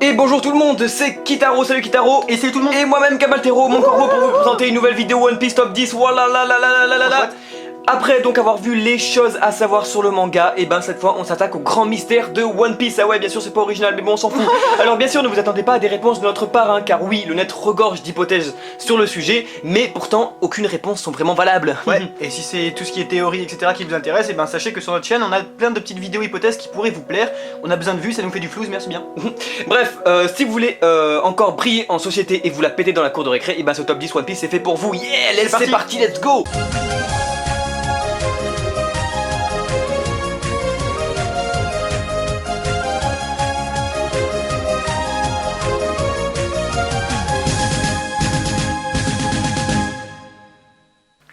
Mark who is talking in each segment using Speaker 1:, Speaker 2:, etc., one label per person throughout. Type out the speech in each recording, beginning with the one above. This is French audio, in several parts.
Speaker 1: Et bonjour tout le monde, c'est Kitaro, salut Kitaro.
Speaker 2: Et salut tout le monde.
Speaker 1: Et moi-même Kamaltero, mon corbeau pour vous présenter une nouvelle vidéo One Piece Top 10. Voilà la la la la la la la. Après donc avoir vu les choses à savoir sur le manga, et ben cette fois on s'attaque au grand mystère de One Piece. Ah ouais, bien sûr c'est pas original mais bon on s'en fout. Alors bien sûr ne vous attendez pas à des réponses de notre part hein, car oui le net regorge d'hypothèses sur le sujet, mais pourtant aucune réponse sont vraiment valables.
Speaker 2: Ouais, et si c'est tout ce qui est théorie etc qui vous intéresse, et ben sachez que sur notre chaîne on a plein de petites vidéos hypothèses qui pourraient vous plaire. On a besoin de vues, ça nous fait du flouze, merci bien.
Speaker 1: Bref, si vous voulez encore briller en société et vous la péter dans la cour de récré, et ben ce top 10 One Piece c'est fait pour vous. Yeah, c'est parti, let's go.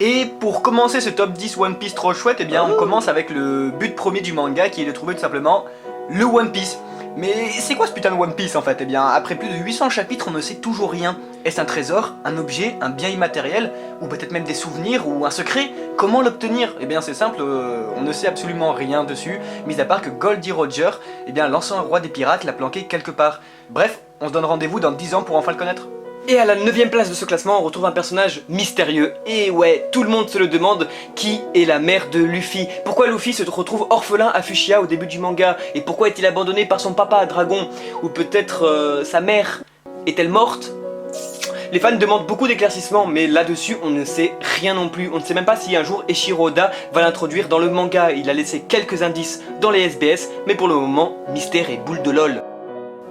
Speaker 2: Et pour commencer ce top 10 One Piece trop chouette, et bien on commence avec le but premier du manga qui est de trouver tout simplement le One Piece. Mais c'est quoi ce putain de One Piece en fait? Et bien après plus de 800 chapitres on ne sait toujours rien. Est-ce un trésor, un objet, un bien immatériel, ou peut-être même des souvenirs, ou un secret? Comment l'obtenir? Et bien c'est simple, on ne sait absolument rien dessus, mis à part que Goldie Roger, et bien l'ancien roi des pirates l'a planqué quelque part. Bref, on se donne rendez-vous dans 10 ans pour enfin le connaître.
Speaker 1: Et à la 9ème place de ce classement, on retrouve un personnage mystérieux. Et ouais, tout le monde se le demande, qui est la mère de Luffy? Pourquoi Luffy se retrouve orphelin à Fushia au début du manga? Et pourquoi est-il abandonné par son papa, Dragon? Ou peut-être sa mère? Est-elle morte? Les fans demandent beaucoup d'éclaircissements, mais là-dessus, on ne sait rien non plus. On ne sait même pas si un jour Eiichiro Oda va l'introduire dans le manga. Il a laissé quelques indices dans les SBS, mais pour le moment, mystère et boule de lol.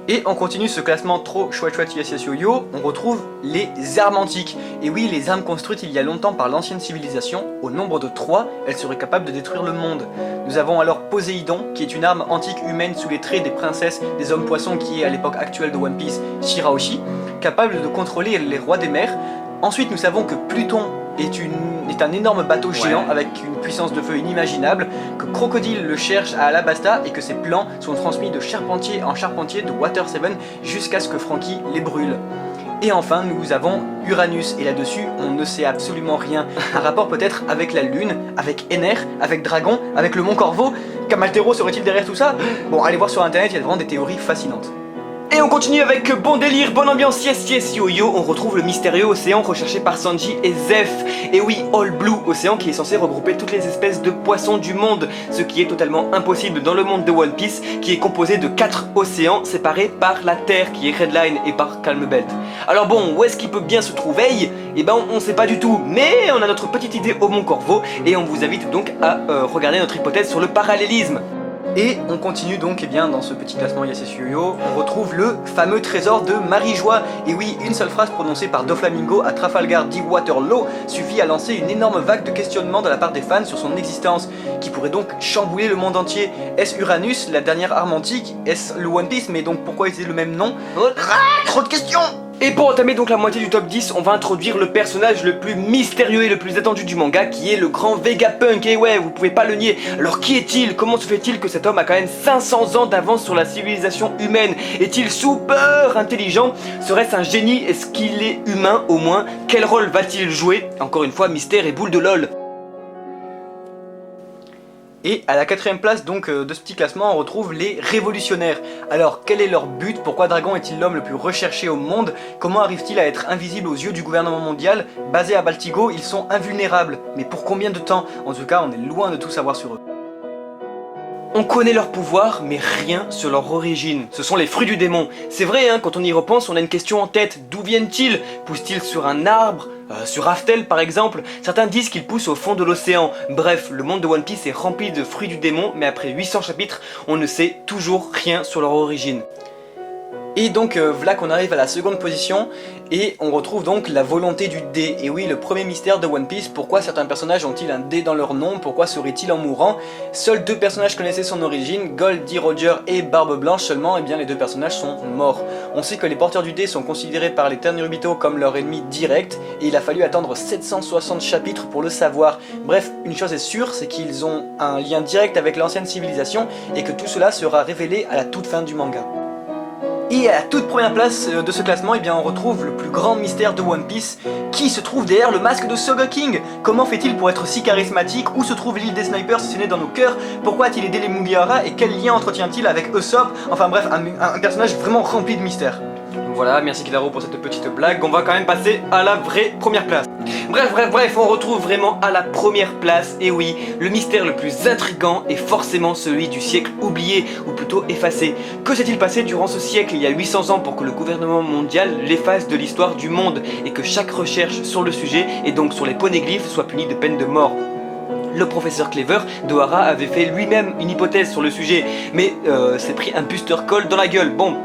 Speaker 2: Et on continue ce classement trop chouette yes yes yo yo, on retrouve les armes antiques. Et oui, les armes construites il y a longtemps par l'ancienne civilisation, au nombre de 3, elles seraient capables de détruire le monde. Nous avons alors Poséidon, qui est une arme antique humaine sous les traits des princesses des hommes poissons qui est à l'époque actuelle de One Piece, Shirahoshi, capable de contrôler les rois des mers. Ensuite nous savons que Pluton est un énorme bateau géant avec une puissance de feu inimaginable, que Crocodile le cherche à Alabasta et que ses plans sont transmis de charpentier en charpentier de Water 7 jusqu'à ce que Franky les brûle. Et enfin nous avons Uranus, et là-dessus on ne sait absolument rien. Un rapport peut-être avec la Lune, avec Ener, avec Dragon, avec le Mont Corvo. Kamaltero serait-il derrière tout ça? Bon, allez voir sur internet, il y a vraiment des théories fascinantes.
Speaker 1: Et on continue avec bon délire, bonne ambiance, yes yes yo yo, on retrouve le mystérieux océan recherché par Sanji et Zeph. Et oui, All Blue Océan qui est censé regrouper toutes les espèces de poissons du monde, ce qui est totalement impossible dans le monde de One Piece, qui est composé de 4 océans séparés par la Terre, qui est Redline, et par Calm Belt. Alors bon, où est-ce qu'il peut bien se trouver? Eh ben on sait pas du tout, mais on a notre petite idée au Mont Corvo, et on vous invite donc à regarder notre hypothèse sur le parallélisme.
Speaker 2: Et on continue donc, et bien dans ce petit classement Yes Yes Yo Yo, on retrouve le fameux trésor de Marie-Joie. Et oui, une seule phrase prononcée par Doflamingo à Trafalgar Deepwater suffit à lancer une énorme vague de questionnements de la part des fans sur son existence, qui pourrait donc chambouler le monde entier. Est-ce Uranus, la dernière arme antique? Est-ce le One Piece? Mais donc pourquoi est-il le même nom? Trop de questions!
Speaker 1: Et pour entamer donc la moitié du top 10, on va introduire le personnage le plus mystérieux et le plus attendu du manga, qui est le grand Vegapunk. Et ouais, vous pouvez pas le nier. Alors qui est-il? Comment se fait-il que cet homme a quand même 500 ans d'avance sur la civilisation humaine? Est-il super intelligent? Serait-ce un génie? Est-ce qu'il est humain au moins? Quel rôle va-t-il jouer? Encore une fois, mystère et boule de lol.
Speaker 2: Et à la 4ème place donc de ce petit classement on retrouve les révolutionnaires. Alors quel est leur but? Pourquoi Dragon est-il l'homme le plus recherché au monde? Comment arrive-t-il à être invisible aux yeux du gouvernement mondial? Basés à Baltigo, ils sont invulnérables. Mais pour combien de temps? En tout cas on est loin de tout savoir sur eux.
Speaker 1: On connaît leur pouvoir, mais rien sur leur origine. Ce sont les fruits du démon. C'est vrai, hein, quand on y repense, on a une question en tête. D'où viennent-ils? Poussent-ils sur un arbre? Sur Raftel par exemple? Certains disent qu'ils poussent au fond de l'océan. Bref, le monde de One Piece est rempli de fruits du démon, mais après 800 chapitres, on ne sait toujours rien sur leur origine. Et donc voilà qu'on arrive à la seconde position, et on retrouve donc la volonté du dé. Et oui, le premier mystère de One Piece, pourquoi certains personnages ont-ils un dé dans leur nom? Pourquoi seraient-ils en mourant? Seuls 2 personnages connaissaient son origine, Goldie Roger et Barbe Blanche seulement, et bien les 2 personnages sont morts. On sait que les porteurs du dé sont considérés par les Tenryubito comme leur ennemi direct, et il a fallu attendre 760 chapitres pour le savoir. Bref, une chose est sûre, c'est qu'ils ont un lien direct avec l'ancienne civilisation, et que tout cela sera révélé à la toute fin du manga.
Speaker 2: Et à la toute première place de ce classement, eh bien, on retrouve le plus grand mystère de One Piece, qui se trouve derrière le masque de Sogeking. Comment fait-il pour être si charismatique? Où se trouve l'île des snipers si ce n'est dans nos cœurs? Pourquoi a-t-il aidé les Mugiwara? Et quel lien entretient-il avec Usopp? Enfin bref, un personnage vraiment rempli de mystères.
Speaker 1: Voilà, merci Kidaro pour cette petite blague. On va quand même passer à la vraie première place. Bref, on retrouve vraiment à la première place, et oui, le mystère le plus intriguant est forcément celui du siècle oublié, ou plutôt effacé. Que s'est-il passé durant ce siècle, il y a 800 ans, pour que le gouvernement mondial l'efface de l'histoire du monde, et que chaque recherche sur le sujet, et donc sur les poneglyphes, soit punie de peine de mort? Le professeur Clever d'Ohara avait fait lui-même une hypothèse sur le sujet, mais s'est pris un booster call dans la gueule. Bon,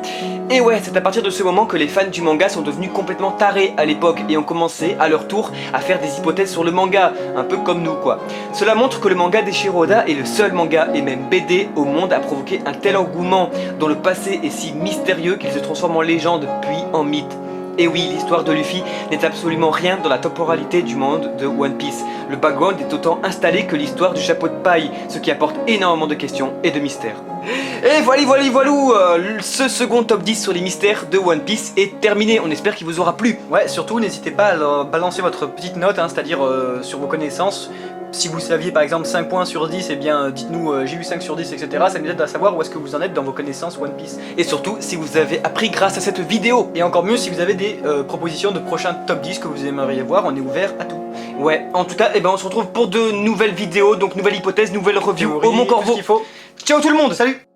Speaker 1: et ouais, c'est à partir de ce moment que les fans du manga sont devenus complètement tarés à l'époque et ont commencé à leur tour à faire des hypothèses sur le manga, un peu comme nous quoi. Cela montre que le manga d'Eiichiro Oda est le seul manga et même BD au monde à provoquer un tel engouement, dont le passé est si mystérieux qu'il se transforme en légende puis en mythe. Et oui, l'histoire de Luffy n'est absolument rien dans la temporalité du monde de One Piece. Le background est autant installé que l'histoire du chapeau de paille, ce qui apporte énormément de questions et de mystères. Et voilà, ce second top 10 sur les mystères de One Piece est terminé, on espère qu'il vous aura plu.
Speaker 2: Ouais, surtout n'hésitez pas à balancer votre petite note, hein, c'est-à-dire sur vos connaissances. Si vous saviez par exemple 5 points sur 10, eh bien dites-nous j'ai eu 5 sur 10, etc. Ça nous aide à savoir où est-ce que vous en êtes dans vos connaissances One Piece.
Speaker 1: Et surtout, si vous avez appris grâce à cette vidéo.
Speaker 2: Et encore mieux, si vous avez des propositions de prochains top 10 que vous aimeriez voir, on est ouvert à tout.
Speaker 1: Ouais, en tout cas, eh ben, on se retrouve pour de nouvelles vidéos, donc nouvelles hypothèses, nouvelles reviews au Mon Corvo.
Speaker 2: Ciao
Speaker 1: tout le monde,
Speaker 2: salut.